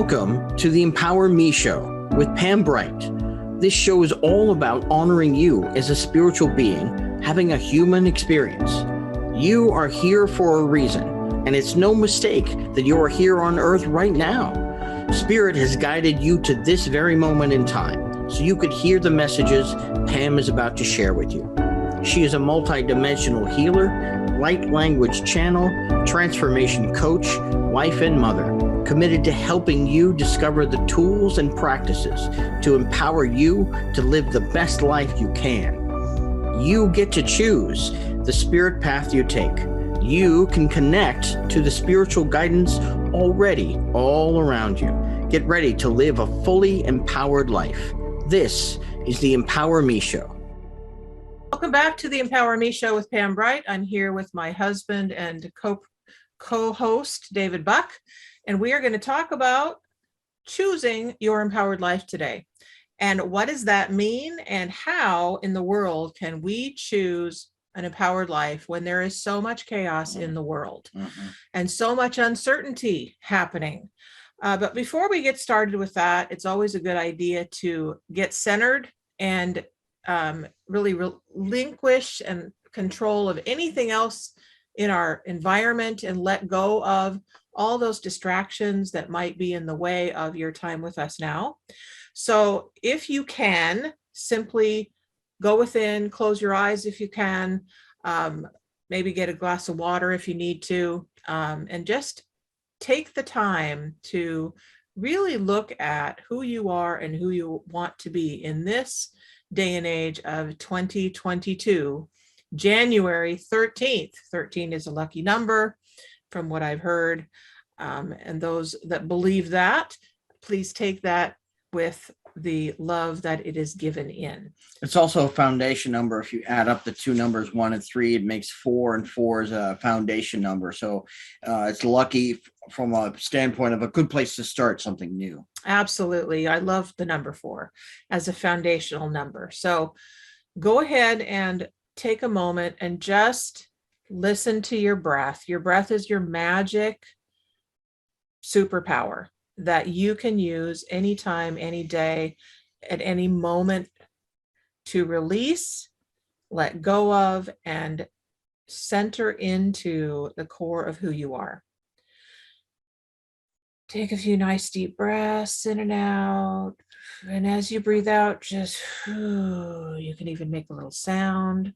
Welcome to the Empower Me Show with Pam Bright. This show is all about honoring you as a spiritual being, having a human experience. You are here for a reason, and it's no mistake that you are here on earth right now. Spirit has guided you to this very moment in time, so you could hear the messages Pam is about to share with you. She is a multi-dimensional healer, light language channel, transformation coach, wife and mother, committed to helping you discover the tools and practices to empower you to live the best life you can. You get to choose the spirit path you take. You can connect to the spiritual guidance already all around you. Get ready to live a fully empowered life. This is the Empower Me Show. Welcome back to the Empower Me Show with Pam Bright. I'm here with my husband and co-host, David Buck, and we are going to talk about choosing your empowered life today. And what does that mean? And how in the world can we choose an empowered life when there is so much chaos in the world and so much uncertainty happening? But before we get started with that, it's always a good idea to get centered and really relinquish and control of anything else in our environment and let go of all those distractions that might be in the way of your time with us now. So if you can, simply go within, close your eyes if you can, maybe get a glass of water if you need to, and just take the time to really look at who you are and who you want to be in this day and age of 2022, January 13th. 13 is a lucky number from what I've heard. And those that believe that, please take that with the love that it is given in. It's also a foundation number. If you add up the two numbers, 1 and 3, it makes 4, and 4 is a foundation number. So it's lucky from a standpoint of a good place to start something new. Absolutely. I love the number 4 as a foundational number. So go ahead and take a moment and just listen to your breath. Your breath is your magic superpower that you can use anytime, any day, at any moment to release, let go of, and center into the core of who you are. Take a few nice deep breaths in and out. And as you breathe out, just, you can even make a little sound.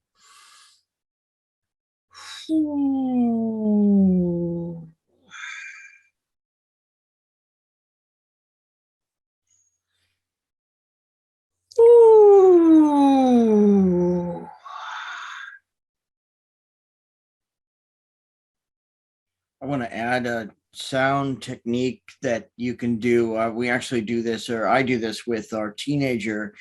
I want to add a sound technique that you can do. We actually do this, or I do this with our teenager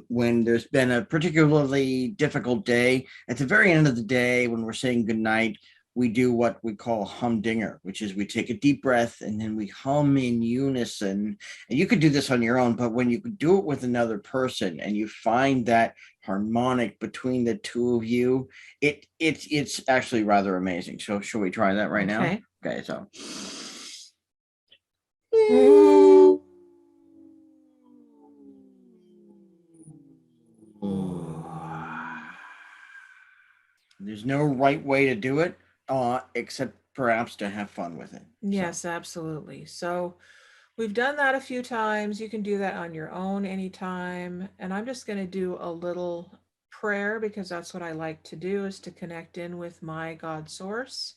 when there's been a particularly difficult day. At the very end of the day, when we're saying goodnight, we do what we call humdinger, which is we take a deep breath and then we hum in unison. And you could do this on your own, but when you could do it with another person and you find that harmonic between the two of you, it's actually rather amazing. So shall we try that right now? Okay, so. There's no right way to do it, except perhaps to have fun with it. Yes, absolutely. So we've done that a few times. You can do that on your own anytime. And I'm just going to do a little prayer because that's what I like to do, is to connect in with my God source,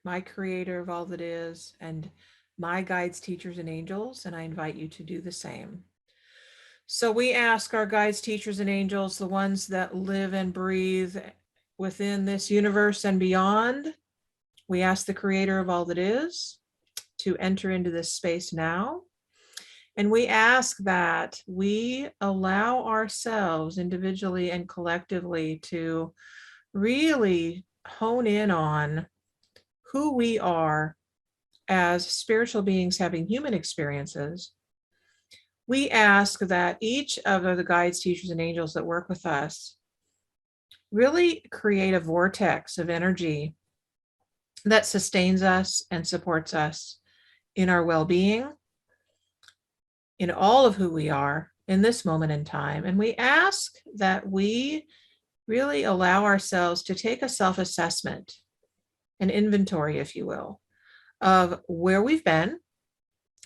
my creator of all that is, and my guides, teachers, and angels. And I invite you to do the same. So we ask our guides, teachers, and angels, the ones that live and breathe within this universe and beyond. We ask the creator of all that is to enter into this space now. And we ask that we allow ourselves individually and collectively to really hone in on who we are as spiritual beings having human experiences. We ask that each of the guides, teachers, and angels that work with us really create a vortex of energy that sustains us and supports us in our well-being, in all of who we are in this moment in time. And we ask that we really allow ourselves to take a self-assessment, an inventory, if you will, of where we've been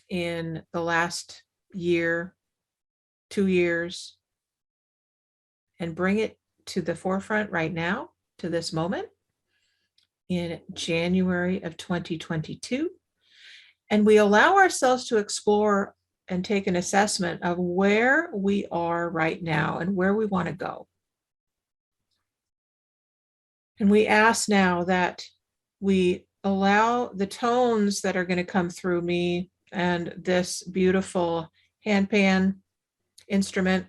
in the last year, 2 years, and bring it to the forefront right now, to this moment in January of 2022. And we allow ourselves to explore and take an assessment of where we are right now and where we want to go. And we ask now that we allow the tones that are going to come through me and this beautiful handpan instrument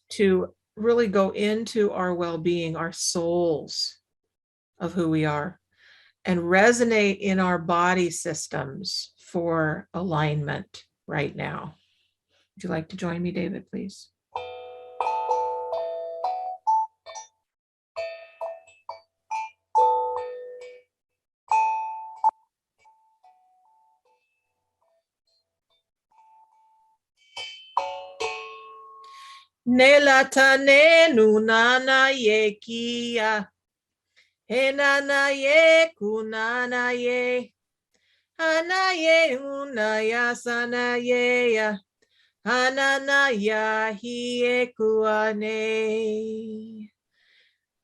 to really go into our well-being, our souls of who we are, and resonate in our body systems for alignment right now. Would you like to join me, David, please? Nelatane nunana yekia. Enana ye kunana ye. Anaye unaya sanaye ya. Ananaya hiekuane.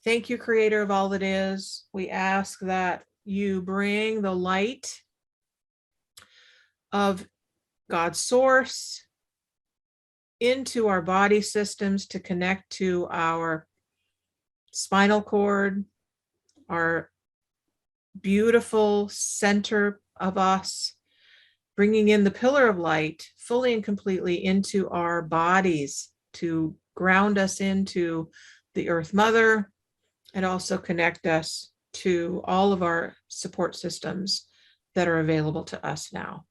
Thank you, Creator of all that is. We ask that you bring the light of God's source into our body systems to connect to our spinal cord, our beautiful center of us, bringing in the pillar of light fully and completely into our bodies to ground us into the Earth Mother and also connect us to all of our support systems that are available to us now.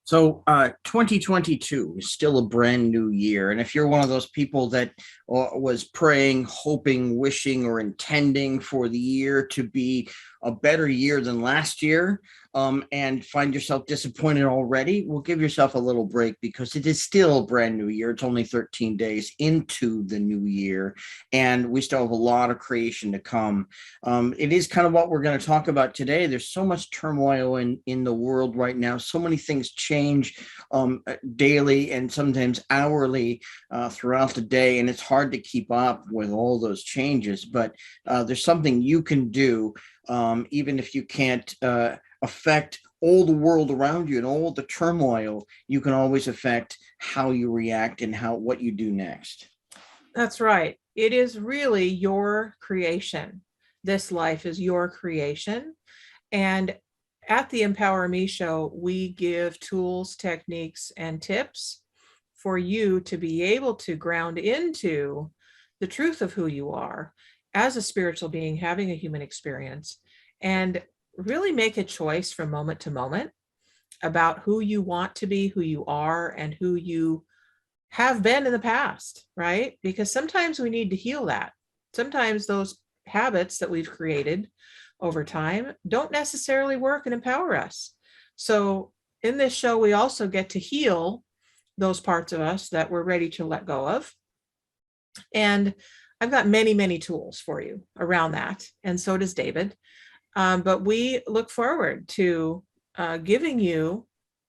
So 2022 is still a brand new year. And if you're one of those people that was praying, hoping, wishing, or intending for the year to be a better year than last year, and find yourself disappointed already, well, give yourself a little break because it is still a brand new year. It's only 13 days into the new year, and we still have a lot of creation to come. It is kind of what we're going to talk about today. There's so much turmoil in the world right now. So many things change daily and sometimes hourly throughout the day, and it's hard to keep up with all those changes. But there's something you can do, even if you can't affect all the world around you and all the turmoil. You can always affect how you react and what you do next. That's right. It is really your creation. This life is your creation. And at the Empower Me show, we give tools, techniques, and tips for you to be able to ground into the truth of who you are as a spiritual being having a human experience, and really make a choice from moment to moment about who you want to be, who you are, and who you have been in the past, right? Because sometimes we need to heal that. Sometimes those habits that we've created over time don't necessarily work and empower us. So in this show, we also get to heal those parts of us that we're ready to let go of. And I've got many, many tools for you around that. And so does David. But we look forward to giving you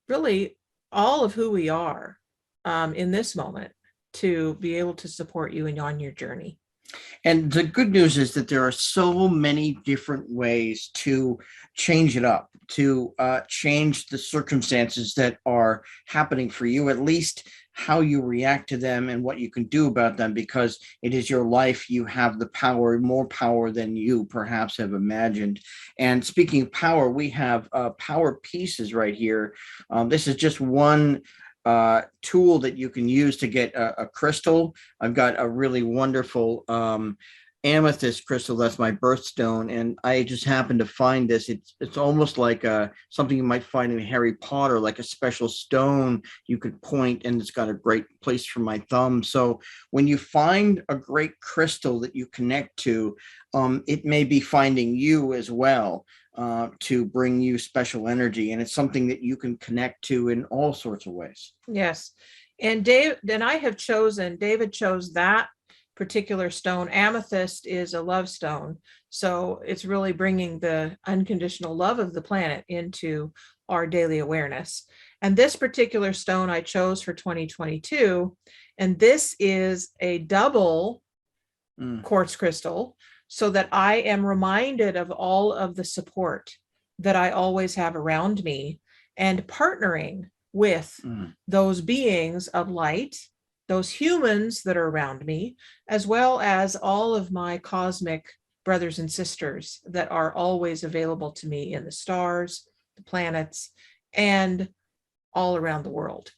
really all of who we are in this moment to be able to support you on your journey. And the good news is that there are so many different ways to change it up, to change the circumstances that are happening for you, at least how you react to them and what you can do about them, because it is your life. You have the power, more power than you perhaps have imagined. And speaking of power, we have power pieces right here. This is just one tool that you can use to get a crystal. I've got a really wonderful amethyst crystal. That's my birthstone, and I just happened to find this. It's almost like something you might find in Harry Potter, like a special stone you could point, and it's got a great place for my thumb. So when you find a great crystal that you connect to, it may be finding you as well. to bring you special energy. And it's something that you can connect to in all sorts of ways. Yes. And David chose that particular stone. Amethyst is a love stone. So it's really bringing the unconditional love of the planet into our daily awareness. And this particular stone I chose for 2022, and this is a double quartz crystal, so that I am reminded of all of the support that I always have around me, and partnering with those beings of light, those humans that are around me, as well as all of my cosmic brothers and sisters that are always available to me in the stars, the planets, and all around the world.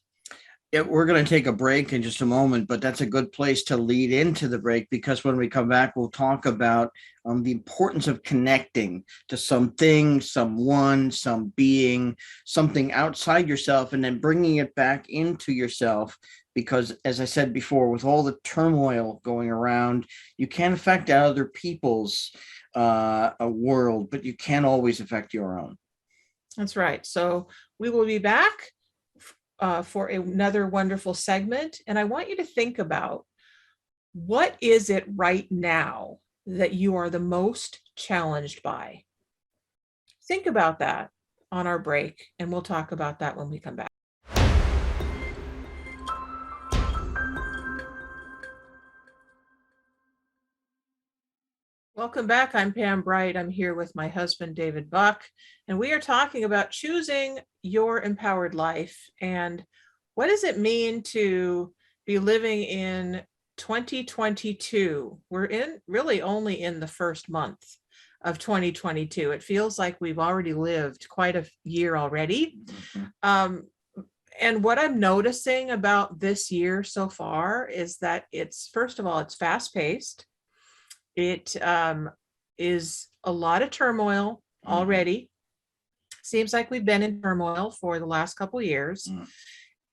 We're going to take a break in just a moment, but that's a good place to lead into the break, because when we come back, we'll talk about the importance of connecting to something, someone, some being, something outside yourself, and then bringing it back into yourself. Because as I said before, with all the turmoil going around, you can't affect other people's world, but you can always affect your own. That's right. So we will be back for another wonderful segment. And I want you to think about, what is it right now that you are the most challenged by? Think about that on our break, and we'll talk about that when we come back. Welcome back. I'm Pam Bright. I'm here with my husband, David Buck, and we are talking about choosing your empowered life. And what does it mean to be living in 2022? We're really only in the first month of 2022. It feels like we've already lived quite a year already. And what I'm noticing about this year so far is that first of all, it's fast paced. It is a lot of turmoil already. Seems like we've been in turmoil for the last couple of years,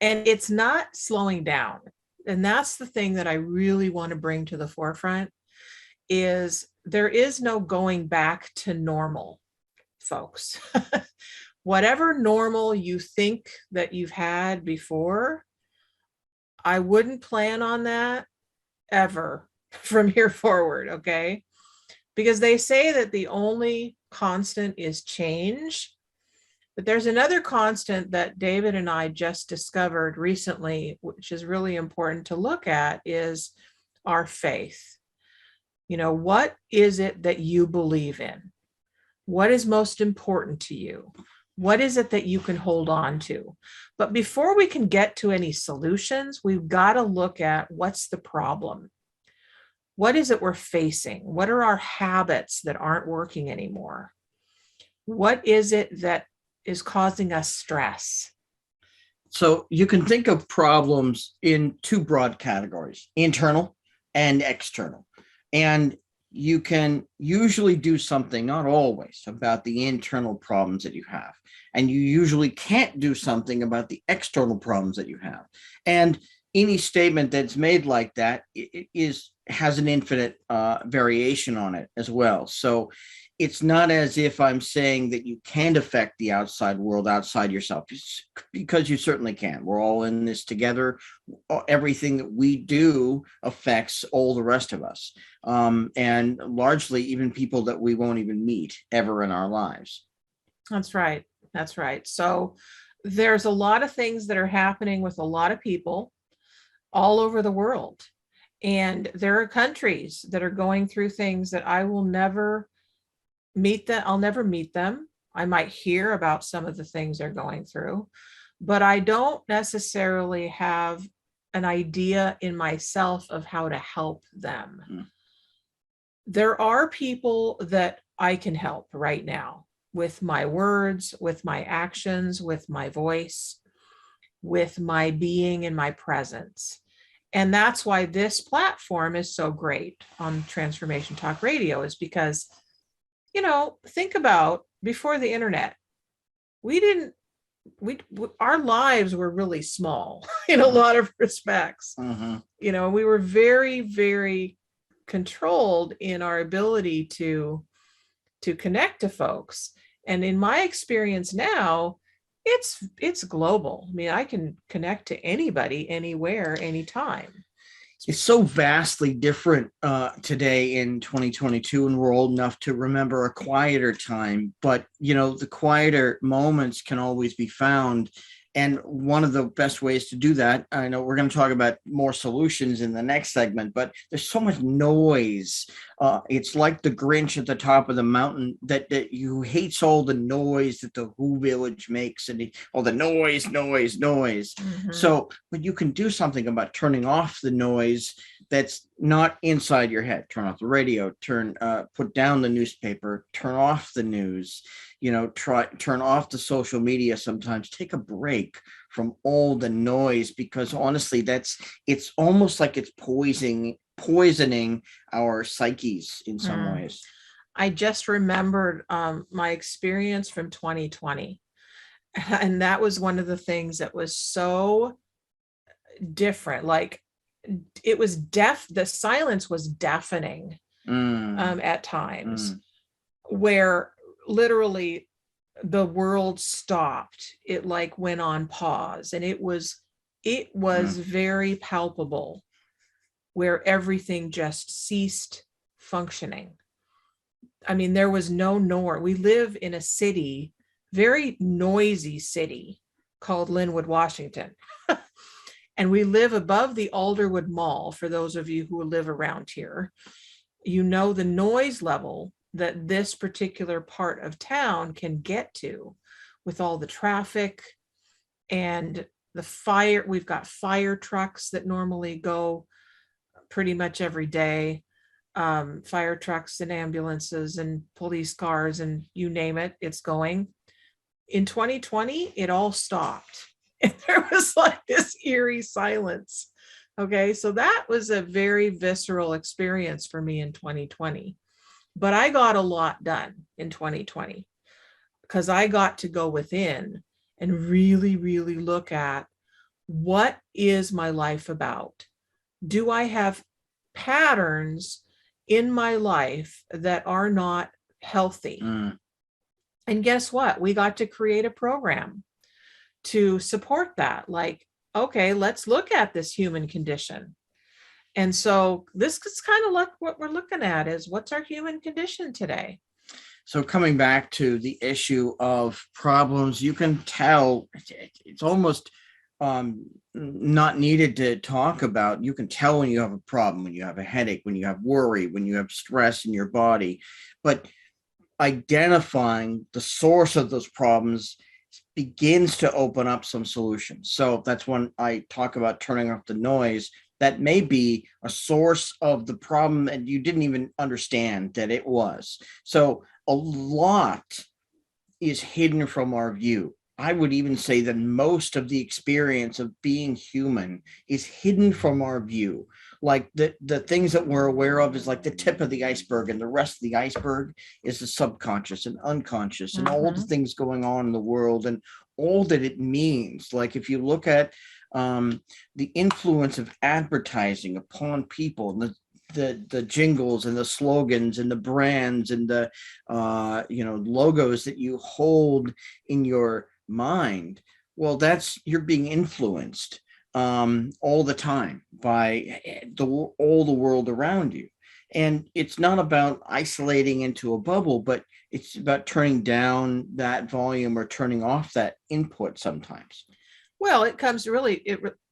and it's not slowing down. And that's the thing that I really want to bring to the forefront, is there is no going back to normal, folks. Whatever normal you think that you've had before, I wouldn't plan on that ever from here forward, okay? Because they say that the only constant is change. But there's another constant that David and I just discovered recently, which is really important to look at, is our faith. You know, what is it that you believe in? What is most important to you? What is it that you can hold on to? But before we can get to any solutions, we've got to look at, what's the problem? What is it we're facing? What are our habits that aren't working anymore? What is it that is causing us stress? So you can think of problems in two broad categories: internal and external. And you can usually do something, not always, about the internal problems that you have. And you usually can't do something about the external problems that you have. And any statement that's made like that has an infinite variation on it as well. So it's not as if I'm saying that you can't affect the outside world outside yourself, because you certainly can. We're all in this together. Everything that we do affects all the rest of us, and largely even people that we won't even meet ever in our lives. That's right. That's right. So there's a lot of things that are happening with a lot of people all over the world. And there are countries that are going through things that I will never meet them. I'll never meet them. I might hear about some of the things they're going through, but I don't necessarily have an idea in myself of how to help them. There are people that I can help right now with my words, with my actions, with my voice, with my being and my presence. And that's why this platform is so great on Transformation Talk Radio, is because, you know, think about before the internet, our lives were really small in a lot of respects. You know, we were very, very controlled in our ability to connect to folks. And in my experience now, it's global. I mean, I can connect to anybody, anywhere, anytime. It's so vastly different today in 2022, and we're old enough to remember a quieter time. But, the quieter moments can always be found. And one of the best ways to do that, I know we're going to talk about more solutions in the next segment, but there's so much noise. It's like the Grinch at the top of the mountain that you hates all the noise that the Who Village makes, and all the noise. Mm-hmm. So, but you can do something about turning off the noise that's not inside your head. Turn off the radio, put down the newspaper, turn off the news, turn off the social media sometimes, take a break from all the noise, because honestly, it's almost like it's poisoning our psyches in some ways. I just remembered my experience from 2020. And that was one of the things that was so different. Like, it was the silence was deafening at times, where literally the world stopped. It like went on pause, and it was very palpable, where everything just ceased functioning. I mean, there was no noise. We live in a city, very noisy city, called Linwood, Washington. And we live above the Alderwood Mall. For those of you who live around here, the noise level that this particular part of town can get to, with all the traffic and the fire. We've got fire trucks that normally go pretty much every day. Fire trucks and ambulances and police cars, and you name it, it's going. In 2020, it all stopped. And there was like this eerie silence. Okay, so that was a very visceral experience for me in 2020. But I got a lot done in 2020, because I got to go within and really, really look at, what is my life about? Do I have patterns in my life that are not healthy? And guess what? We got to create a program to support that. Like, okay, let's look at this human condition. And so this is kind of like what we're looking at is, what's our human condition today? So coming back to the issue of problems, you can tell it's almost not needed to talk about. You can tell when you have a problem, when you have a headache, when you have worry, when you have stress in your body. But identifying the source of those problems begins to open up some solutions. So that's when I talk about turning off the noise. That may be a source of the problem and you didn't even understand that it was. So a lot is hidden from our view. I would even say that most of the experience of being human is hidden from our view. Like the things that we're aware of is like the tip of the iceberg, and the rest of the iceberg is the subconscious and unconscious and all the things going on in the world and all that it means. Like if you look at the influence of advertising upon people, and the jingles and the slogans and the brands and the logos that you hold in your mind, well, you're being influenced all the time by all the world around you. And it's not about isolating into a bubble, but it's about turning down that volume or turning off that input sometimes. Well, it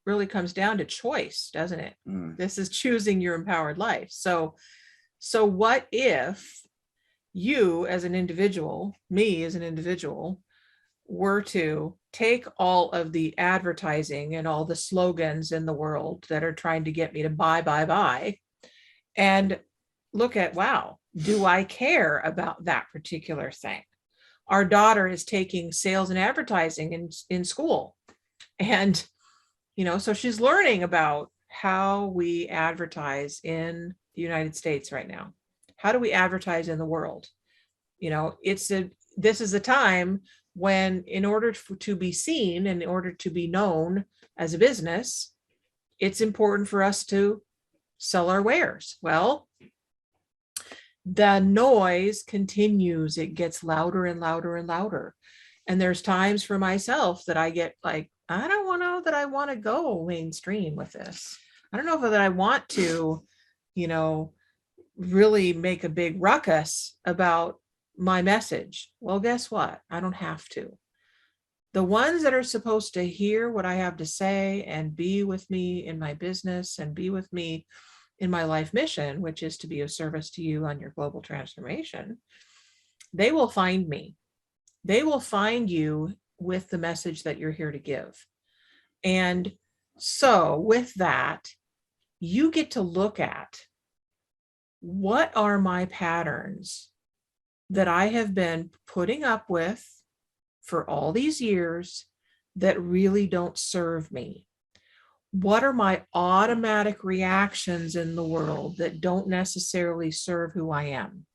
really comes down to choice, doesn't it? This is choosing your empowered life. So what if you as an individual, me as an individual, were to take all of the advertising and all the slogans in the world that are trying to get me to buy, and look at, wow, do I care about that particular thing? Our daughter is taking sales and advertising in school. And, so she's learning about how we advertise in the United States right now. How do we advertise in the world? This is a time when, in order to be seen and in order to be known as a business, it's important for us to sell our wares. Well, the noise continues. It gets louder and louder and louder. And there's times for myself that I get like, I don't know that I want to go mainstream with this. I don't know that I want to, really make a big ruckus about my message. Well, guess what? I don't have to. The ones that are supposed to hear what I have to say and be with me in my business and be with me in my life mission, which is to be of service to you on your global transformation, they will find me. They will find you with the message that you're here to give. And so with that, you get to look at, what are my patterns that I have been putting up with for all these years that really don't serve me? What are my automatic reactions in the world that don't necessarily serve who I am?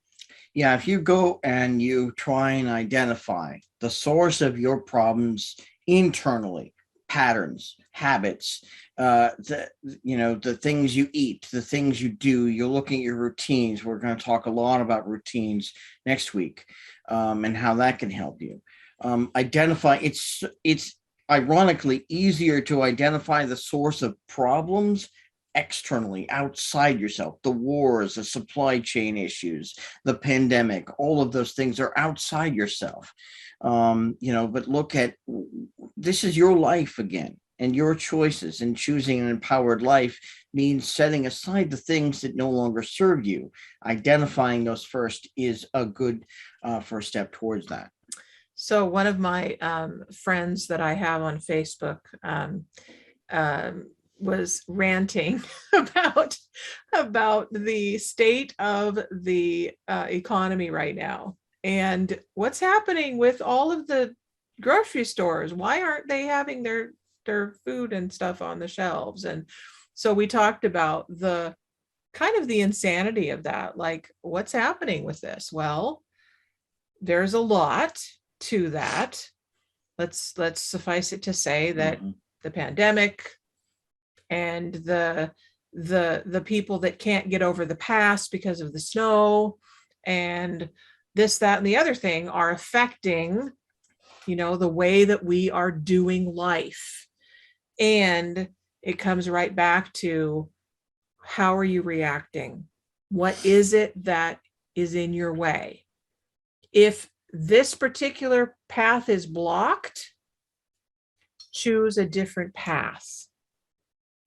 Yeah, if you go and you try and identify the source of your problems internally, patterns, habits, the things you eat, the things you do, you're looking at your routines. We're going to talk a lot about routines next week, and how that can help you. Identify, it's ironically easier to identify the source of problems externally, outside yourself. The wars, the supply chain issues, the pandemic, all of those things are outside yourself. But look at, this is your life again, and your choices, and choosing an empowered life means setting aside the things that no longer serve you. Identifying those first is a good first step towards that. So one of my friends that I have on Facebook was ranting about the state of the economy right now, and what's happening with all of the grocery stores. Why aren't they having their food and stuff on the shelves? And so we talked about the kind of the insanity of that. Like, what's happening with this? Well, there's a lot to that. Let's suffice it to say that the pandemic and the people that can't get over the past because of the snow and this, that, and the other thing are affecting, the way that we are doing life. And it comes right back to, how are you reacting? What is it that is in your way? If this particular path is blocked, choose a different path.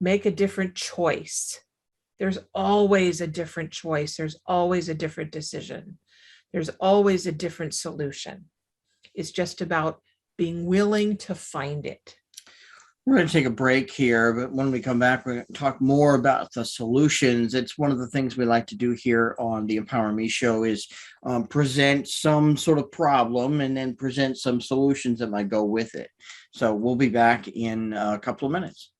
Make a different choice. There's always a different choice. There's always a different decision. There's always a different solution. It's just about being willing to find it. We're going to take a break here, but when we come back, we're going to talk more about the solutions. It's one of the things we like to do here on the Empower Me show is present some sort of problem and then present some solutions that might go with it. So we'll be back in a couple of minutes.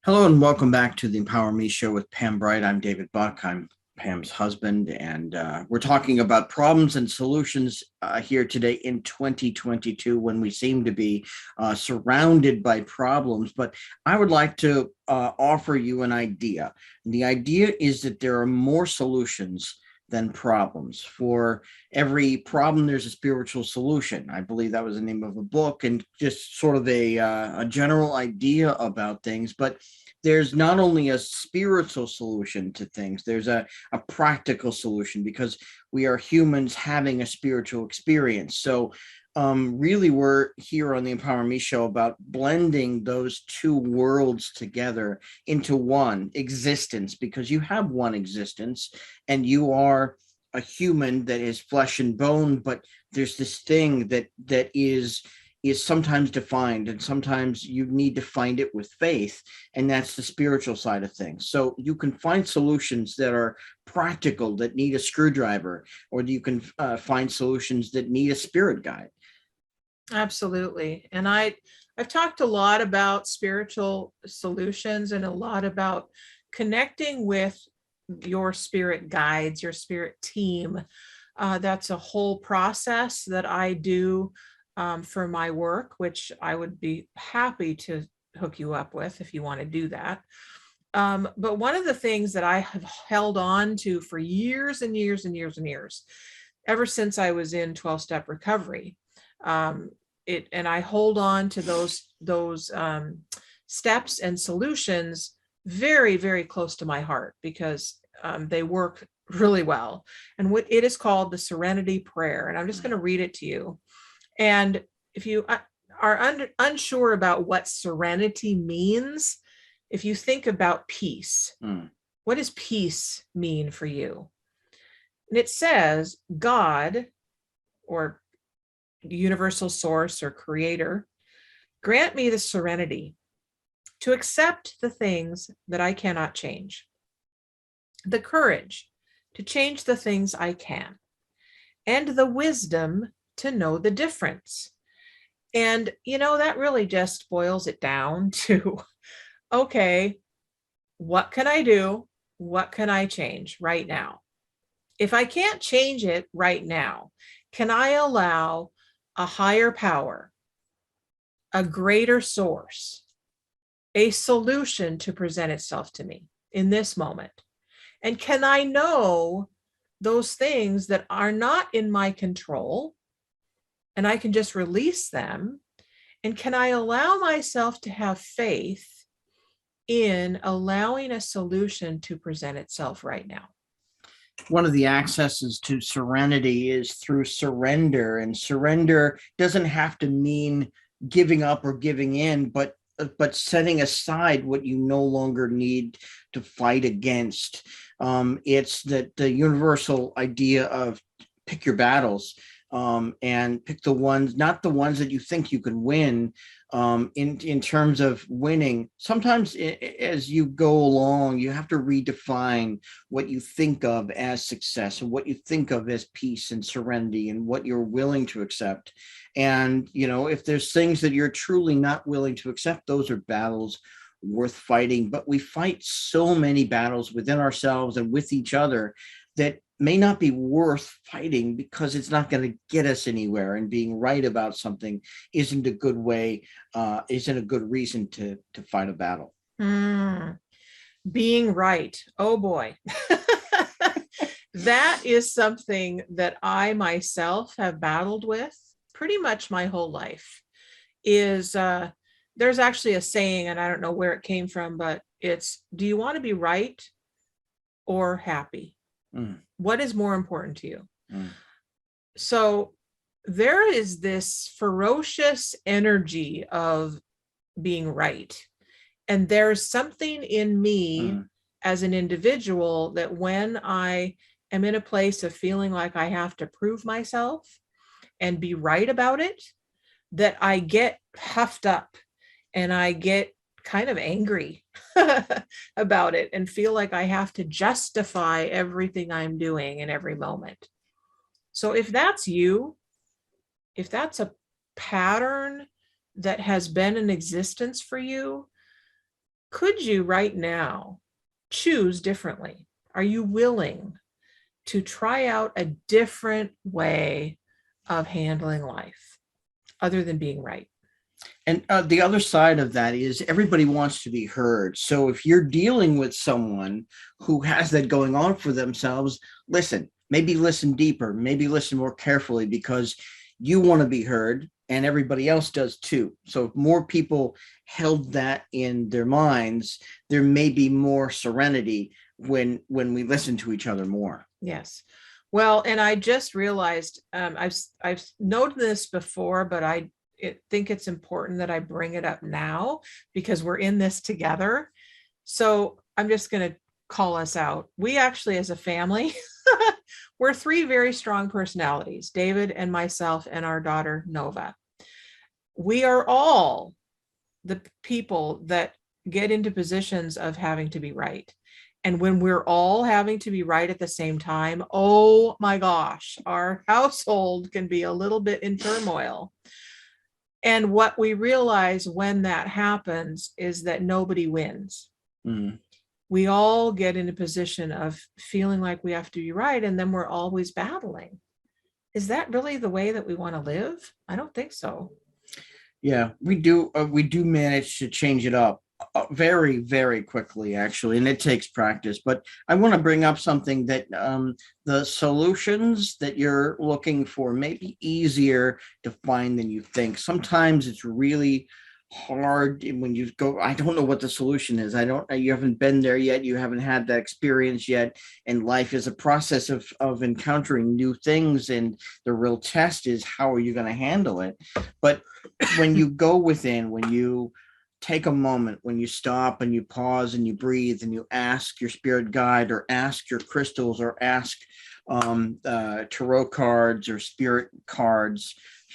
Hello and welcome back to the Empower Me show with Pam Bright. I'm David Buck. I'm Pam's husband, and we're talking about problems and solutions here today in 2022, when we seem to be surrounded by problems. But I would like to offer you an idea. And the idea is that there are more solutions than problems. For every problem, there's a spiritual solution. I believe that was the name of a book, and just sort of a general idea about things. But there's not only a spiritual solution to things, there's a practical solution, because we are humans having a spiritual experience. So really, we're here on the Empower Me show about blending those two worlds together into one existence, because you have one existence and you are a human that is flesh and bone, but there's this thing that is sometimes defined, and sometimes you need to find it with faith, and that's the spiritual side of things. So you can find solutions that are practical, that need a screwdriver, or you can find solutions that need a spirit guide. Absolutely. And I've talked a lot about spiritual solutions and a lot about connecting with your spirit guides, your spirit team. That's a whole process that I do for my work, which I would be happy to hook you up with if you want to do that. But one of the things that I have held on to for years and years and years and years, ever since I was in 12-step recovery, and I hold on to those steps and solutions very, very close to my heart, because they work really well. And it is called the Serenity Prayer. And I'm just going to read it to you. And if you are unsure about what serenity means, if you think about peace, what does peace mean for you? And it says, God, or universal source or creator, grant me the serenity to accept the things that I cannot change, the courage to change the things I can, and the wisdom to know the difference. And, that really just boils it down to, okay, what can I do? What can I change right now? If I can't change it right now, can I allow a higher power, a greater source, a solution to present itself to me in this moment? And can I know those things that are not in my control, and I can just release them? And can I allow myself to have faith in allowing a solution to present itself right now? One of the accesses to serenity is through surrender, and surrender doesn't have to mean giving up or giving in, but setting aside what you no longer need to fight against. It's the universal idea of pick your battles, and pick the ones, not the ones that you think you can win. In terms of winning, sometimes as you go along, you have to redefine what you think of as success and what you think of as peace and serenity and what you're willing to accept. And, if there's things that you're truly not willing to accept, those are battles worth fighting. But we fight so many battles within ourselves and with each other that may not be worth fighting, because it's not going to get us anywhere. And being right about something isn't a good way, isn't a good reason to fight a battle. Being right. Oh boy. That is something that I myself have battled with pretty much my whole life. There's actually a saying, and I don't know where it came from, but it's, do you want to be right or happy? What is more important to you? So there is this ferocious energy of being right. And there's something in me as an individual that when I am in a place of feeling like I have to prove myself and be right about it, that I get puffed up and I get kind of angry about it and feel like I have to justify everything I'm doing in every moment. So if that's you, if that's a pattern that has been in existence for you, could you right now choose differently? Are you willing to try out a different way of handling life other than being right? And the other side of that is everybody wants to be heard. So if you're dealing with someone who has that going on for themselves, maybe listen deeper, maybe listen more carefully, because you want to be heard and everybody else does too. So if more people held that in their minds, there may be more serenity when we listen to each other more. Yes. Well, and I just realized, I've noted this before, but I think it's important that I bring it up now because we're in this together. So I'm just going to call us out. We actually, as a family, we're three very strong personalities, David and myself and our daughter, Nova. We are all the people that get into positions of having to be right. And when we're all having to be right at the same time, oh my gosh, our household can be a little bit in turmoil. And what we realize when that happens is that nobody wins. We all get in a position of feeling like we have to be right, and then we're always battling. is that really the way that we want to live? I don't think so. Yeah, we do. We do manage to change it up very, very quickly, actually, and it takes practice. But I want to bring up something that the solutions that you're looking for may be easier to find than you think. Sometimes it's really hard when you go, I don't know what the solution is. You haven't been there yet. You haven't had that experience yet. And life is a process of encountering new things. And the real test is, how are you going to handle it? But when you go within, when you take a moment, when you stop and you pause and you breathe and you ask your spirit guide or ask your crystals or ask tarot cards or spirit cards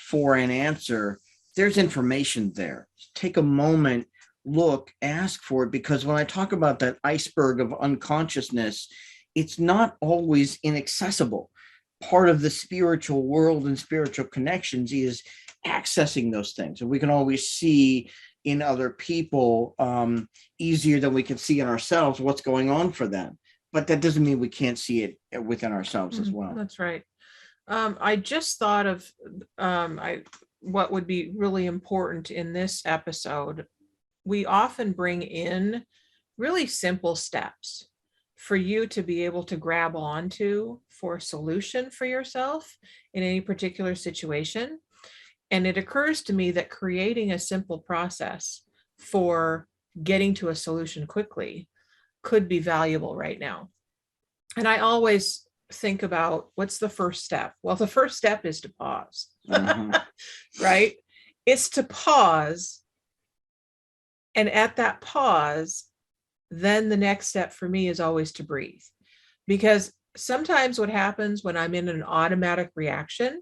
for an answer, there's information there. Take a moment, look, ask for it, because when I talk about that iceberg of unconsciousness, it's not always inaccessible. Part of the spiritual world and spiritual connections is accessing those things. And we can always see in other people easier than we can see in ourselves what's going on for them. But that doesn't mean we can't see it within ourselves as well. That's right. I just thought of what would be really important in this episode. We often bring in really simple steps for you to be able to grab onto for a solution for yourself in any particular situation. And it occurs to me that creating a simple process for getting to a solution quickly could be valuable right now. And I always think about, what's the first step? Well, the first step is to pause, right? It's to pause. And at that pause, then the next step for me is always to breathe. Because sometimes what happens when I'm in an automatic reaction,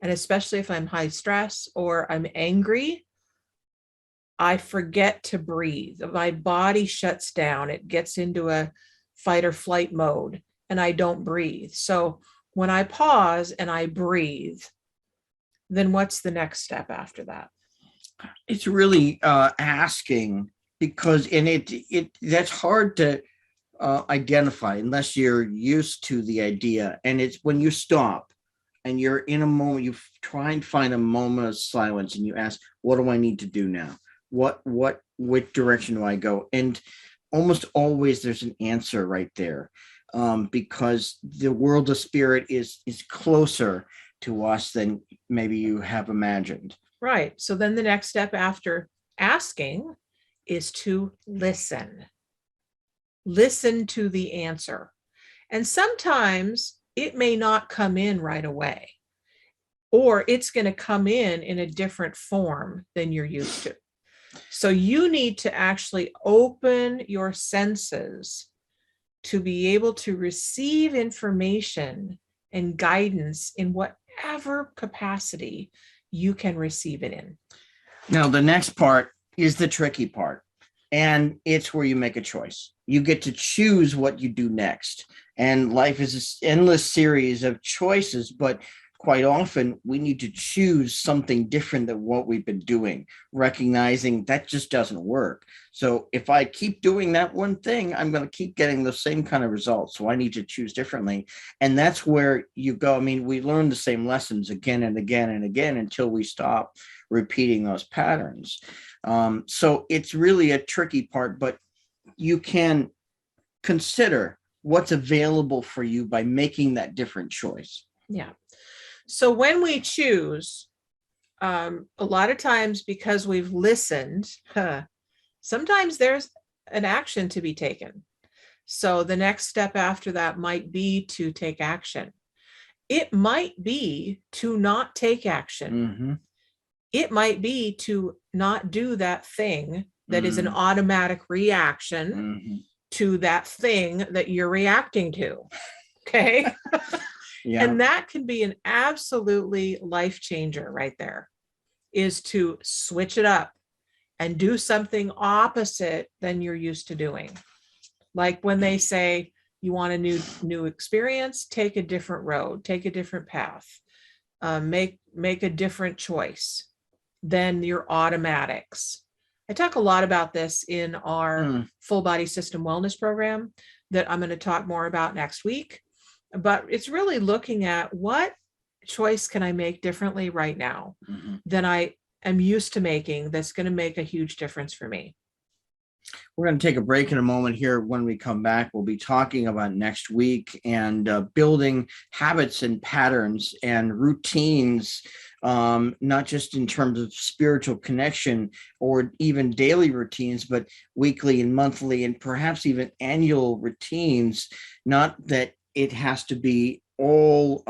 and especially if I'm high stress or I'm angry, I forget to breathe. My body shuts down. It gets into a fight or flight mode, and I don't breathe. So when I pause and I breathe, then what's the next step after that? It's really asking, because that's hard to identify unless you're used to the idea. And it's when you stop and you're in a moment, you try and find a moment of silence and you ask, what do I need to do now? Which direction do I go? And almost always there's an answer right there, because the world of spirit is closer to us than maybe you have imagined. Right. So then the next step after asking is to listen. Listen to the answer. And sometimes it may not come in right away, or it's going to come in a different form than you're used to. So you need to actually open your senses to be able to receive information and guidance in whatever capacity you can receive it in. Now, the next part is the tricky part, and it's where you make a choice. You get to choose what you do next. And life is this endless series of choices, but quite often we need to choose something different than what we've been doing, recognizing that just doesn't work. So if I keep doing that one thing, I'm going to keep getting the same kind of results. So I need to choose differently. And that's where you go. I mean, we learn the same lessons again and again and again until we stop repeating those patterns. So it's really a tricky part, but you can consider what's available for you by making that different choice. Yeah. So when we choose, a lot of times because we've listened, sometimes there's an action to be taken. So the next step after that might be to take action. It might be to not take action. Mm-hmm. It might be to not do that thing that is an automatic reaction to that thing that you're reacting to. Okay. Yeah. And that can be an absolutely life changer right there, is to switch it up and do something opposite than you're used to doing. Like when they say you want a new experience, take a different road, take a different path, make a different choice than your automatics. I talk a lot about this in our full body system wellness program that I'm going to talk more about next week. But it's really looking at what choice can I make differently right now Mhm. than I am used to making that's going to make a huge difference for me? We're going to take a break in a moment here. When we come back, we'll be talking about next week and building habits and patterns and routines, not just in terms of spiritual connection or even daily routines, but weekly and monthly and perhaps even annual routines. Not that it has to be all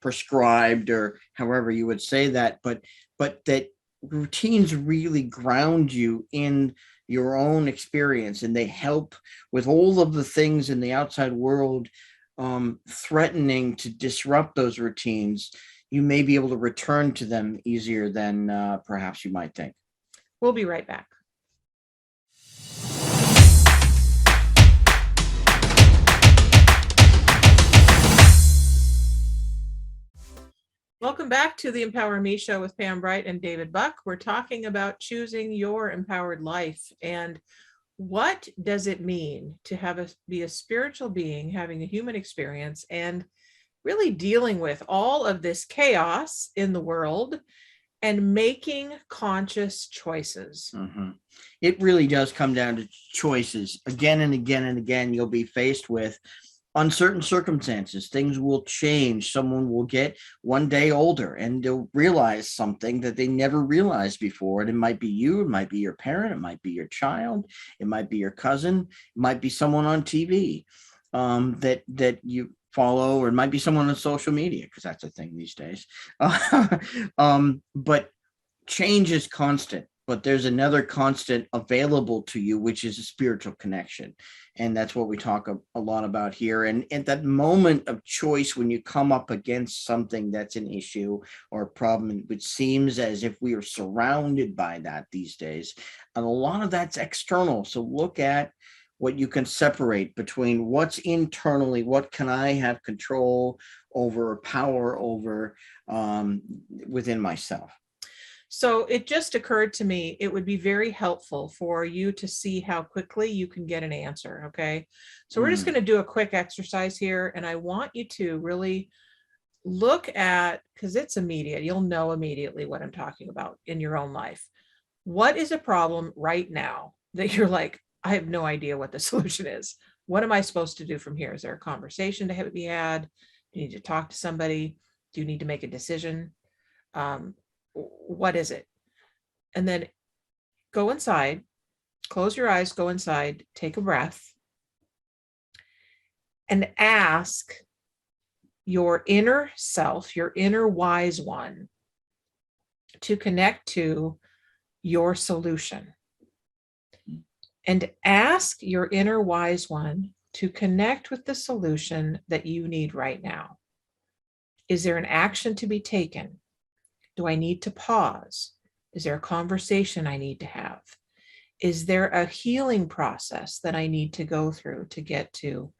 prescribed or however you would say that, but that routines really ground you in your own experience, and they help with all of the things in the outside world threatening to disrupt those routines. You may be able to return to them easier than perhaps you might think. We'll be right back. Welcome back to the Empower Me Show with Pam Bright and David Buck. We're talking about choosing your empowered life, and what does it mean to be a spiritual being, having a human experience, and really dealing with all of this chaos in the world and making conscious choices. Mm-hmm. It really does come down to choices. Again and again and again, you'll be faced with uncertain circumstances. Things will change. Someone will get one day older and they'll realize something that they never realized before. And it might be you, it might be your parent, it might be your child, it might be your cousin, it might be someone on TV that you follow, or it might be someone on social media, because that's a thing these days. But change is constant, but there's another constant available to you, which is a spiritual connection. And that's what we talk a lot about here. And at that moment of choice, when you come up against something that's an issue or a problem, which seems as if we are surrounded by that these days, and a lot of that's external. So look at what you can separate between what's internally, what can I have control over, power over within myself. So it just occurred to me, it would be very helpful for you to see how quickly you can get an answer. Okay. So we're just going to do a quick exercise here. And I want you to really look at, because it's immediate, you'll know immediately what I'm talking about in your own life. What is a problem right now that you're like, I have no idea what the solution is? What am I supposed to do from here? Is there a conversation to be had? Do you need to talk to somebody? Do you need to make a decision? What is it? And then go inside, close your eyes, go inside, take a breath, and ask your inner self, your inner wise one, to connect to your solution. And ask your inner wise one to connect with the solution that you need right now. Is there an action to be taken? Do I need to pause? Is there a conversation I need to have? Is there a healing process that I need to go through to get to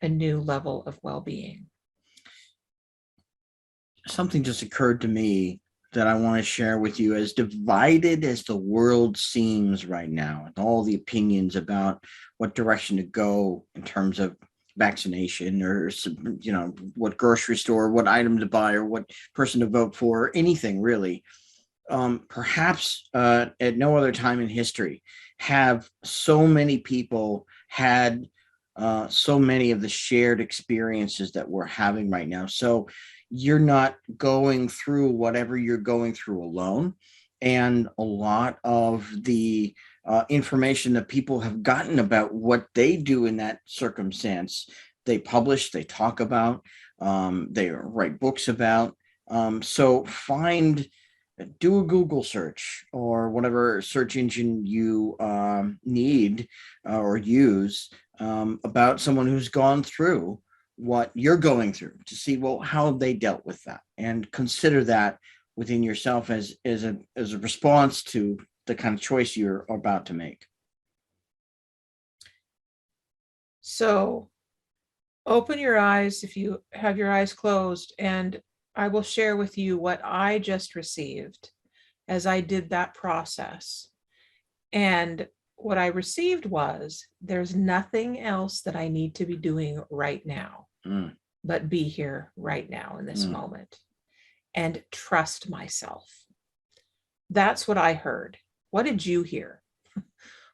a new level of well-being? Something just occurred to me that I want to share with you. As divided as the world seems right now, and all the opinions about what direction to go in terms of vaccination, or what grocery store, what item to buy, or what person to vote for, or anything really, perhaps at no other time in history have so many people had so many of the shared experiences that we're having right now. So you're not going through whatever you're going through alone. And a lot of the information that people have gotten about what they do in that circumstance, they publish, they talk about, they write books about. So do a Google search or whatever search engine you need or use about someone who's gone through what you're going through, to see, well, how they dealt with that, and consider that within yourself as a response to the kind of choice you're about to make. So open your eyes if you have your eyes closed, and I will share with you what I just received as I did that process. And what I received was, there's nothing else that I need to be doing right now, but be here right now in this moment. and trust myself. That's what I heard. What did you hear?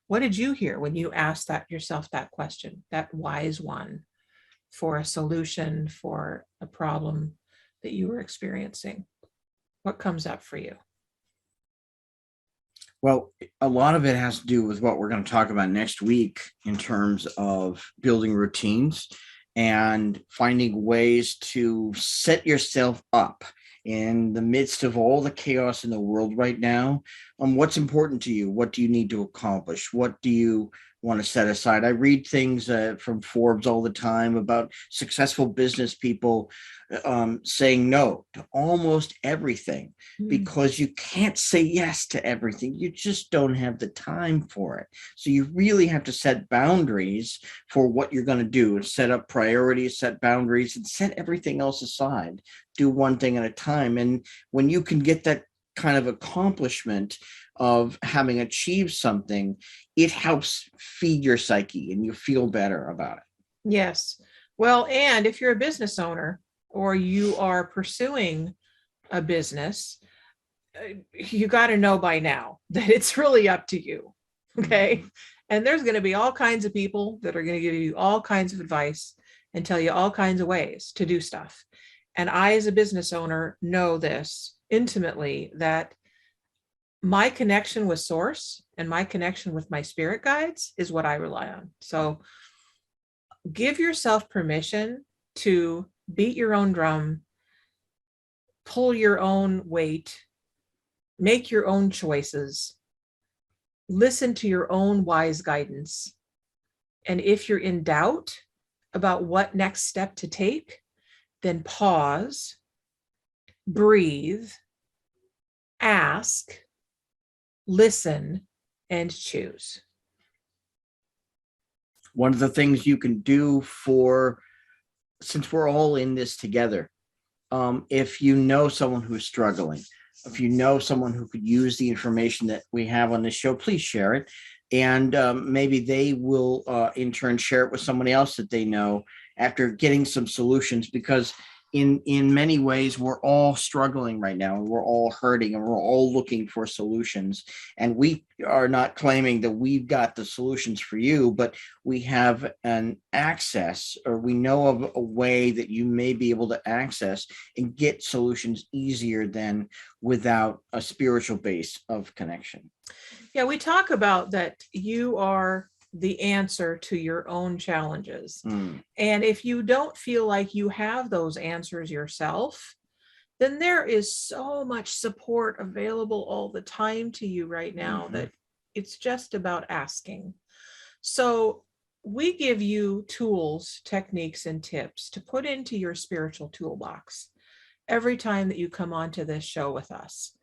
What did you hear when you asked yourself that question, that wise one for a solution for a problem that you were experiencing? What comes up for you? Well, a lot of it has to do with what we're going to talk about next week in terms of building routines and finding ways to set yourself up in the midst of all the chaos in the world right now. What's important to you? What do you need to accomplish? What do you want to set aside? I read things from Forbes all the time about successful business people saying no to almost everything because you can't say yes to everything. You just don't have the time for it. So you really have to set boundaries for what you're going to do and set up priorities, set boundaries, and set everything else aside. Do one thing at a time. And when you can get that kind of accomplishment of having achieved something, it helps feed your psyche and you feel better about it. Yes. Well, and if you're a business owner or you are pursuing a business, you got to know by now that it's really up to you. Okay. Mm-hmm. And there's going to be all kinds of people that are going to give you all kinds of advice and tell you all kinds of ways to do stuff. And I, as a business owner, know this intimately, that my connection with source and my connection with my spirit guides is what I rely on. So give yourself permission to beat your own drum, pull your own weight, make your own choices, listen to your own wise guidance. And if you're in doubt about what next step to take, then pause, breathe, ask, listen, and choose. One of the things you can do since we're all in this together, if you know someone who's struggling, if you know someone who could use the information that we have on this show, please share it. And maybe they will in turn share it with somebody else that they know after getting some solutions, because in many ways, we're all struggling right now and we're all hurting and we're all looking for solutions. And we are not claiming that we've got the solutions for you, but we have an access, or we know of a way that you may be able to access and get solutions easier than without a spiritual base of connection. Yeah, we talk about that you are the answer to your own challenges. And if you don't feel like you have those answers yourself, then there is so much support available all the time to you right now that it's just about asking. So we give you tools, techniques, and tips to put into your spiritual toolbox every time that you come onto this show with us.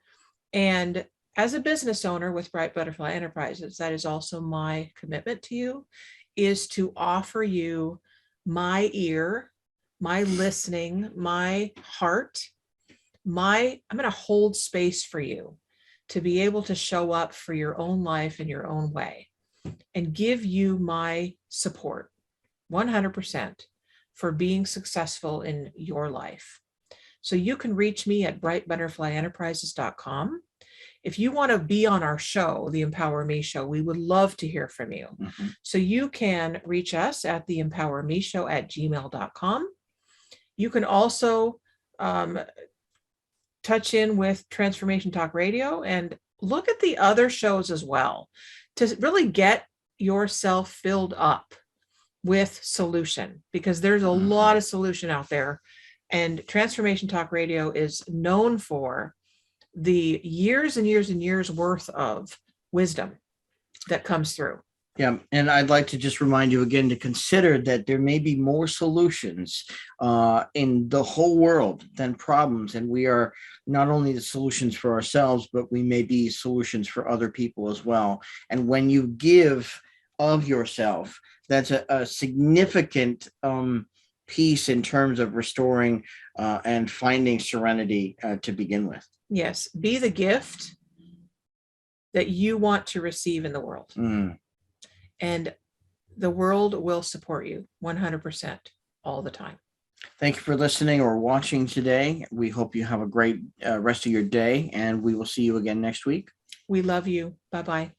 And as a business owner with Bright Butterfly Enterprises, that is also my commitment to you, is to offer you my ear, my listening, my heart, I'm going to hold space for you to be able to show up for your own life in your own way and give you my support 100% for being successful in your life. So you can reach me at brightbutterflyenterprises.com. If you want to be on our show, the Empower Me Show, we would love to hear from you. So you can reach us at the empowermeshow@gmail.com. You can also touch in with Transformation Talk Radio and look at the other shows as well to really get yourself filled up with solution, because there's a lot of solution out there. And Transformation Talk Radio is known for the years and years and years worth of wisdom that comes through. Yeah. And I'd like to just remind you again to consider that there may be more solutions in the whole world than problems. And we are not only the solutions for ourselves, but we may be solutions for other people as well. And when you give of yourself, that's a significant piece in terms of restoring and finding serenity to begin with. Yes. Be the gift that you want to receive in the world. And the world will support you 100% all the time. Thank you for listening or watching today. We hope you have a great rest of your day, and we will see you again next week. We love you. Bye-bye.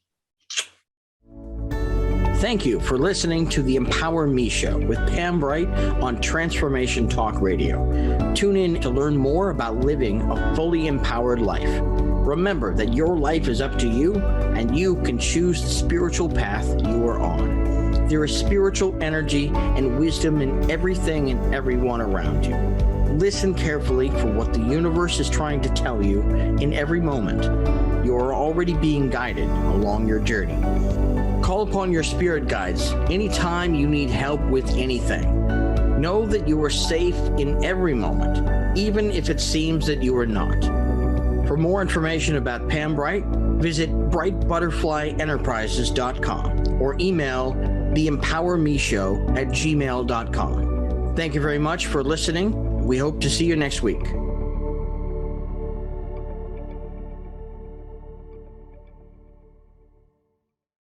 Thank you for listening to the Empower Me Show with Pam Bright on Transformation Talk Radio. Tune in to learn more about living a fully empowered life. Remember that your life is up to you, and you can choose the spiritual path you are on. There is spiritual energy and wisdom in everything and everyone around you. Listen carefully for what the universe is trying to tell you in every moment. You are already being guided along your journey. Call upon your spirit guides anytime you need help with anything. Know that you are safe in every moment, even if it seems that you are not. For more information about Pam Bright, visit brightbutterflyenterprises.com or email theempowermeshow@gmail.com. Thank you very much for listening. We hope to see you next week.